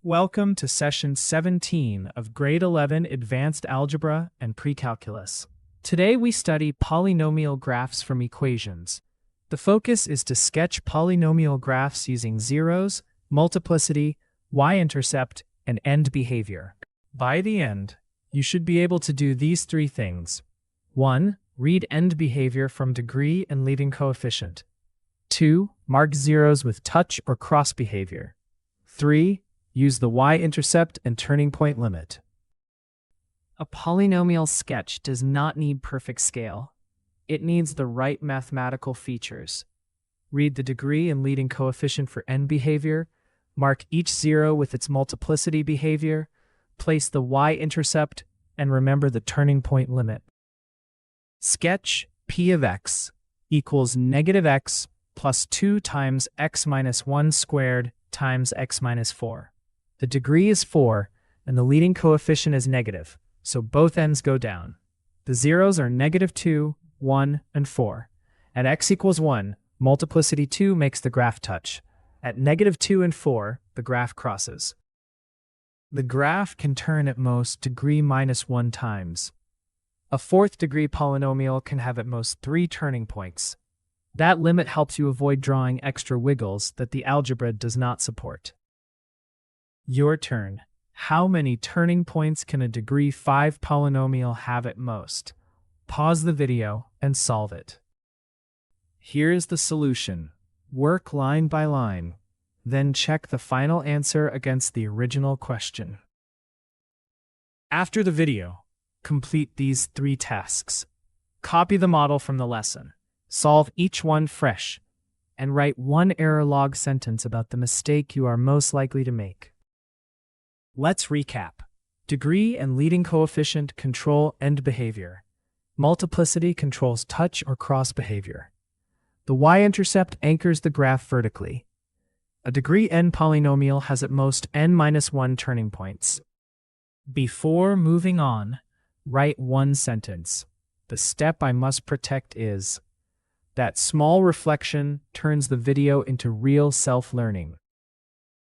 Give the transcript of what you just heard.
Welcome to Session 17 of Grade 11 Advanced Algebra and Precalculus. Today we study polynomial graphs from equations. The focus is to sketch polynomial graphs using zeros, multiplicity, y-intercept, and end behavior. By the end, you should be able to do these three things. 1. Read end behavior from degree and leading coefficient. 2. Mark zeros with touch or cross behavior. 3. Use the y-intercept and turning point limit. A polynomial sketch does not need perfect scale. It needs the right mathematical features. Read the degree and leading coefficient for end behavior, mark each zero with its multiplicity behavior, place the y-intercept, and remember the turning point limit. Sketch p of x equals negative x plus 2 times x minus 1 squared times x minus 4. The degree is 4, and the leading coefficient is negative, so both ends go down. The zeros are negative 2, 1, and 4. At x equals 1, multiplicity 2 makes the graph touch. At negative 2 and 4, the graph crosses. The graph can turn at most degree minus 1 times. A fourth-degree polynomial can have at most 3 turning points. That limit helps you avoid drawing extra wiggles that the algebra does not support. Your turn. How many turning points can a degree 5 polynomial have at most? Pause the video and solve it. Here is the solution. Work line by line. Then check the final answer against the original question. After the video, complete these 3 tasks. Copy the model from the lesson. Solve each one fresh. And write 1 error log sentence about the mistake you are most likely to make. Let's recap. Degree and leading coefficient control end behavior. Multiplicity controls touch or cross behavior. The y-intercept anchors the graph vertically. A degree n polynomial has at most n-1 turning points. Before moving on, write 1 sentence. The step I must protect is that small reflection turns the video into real self-learning.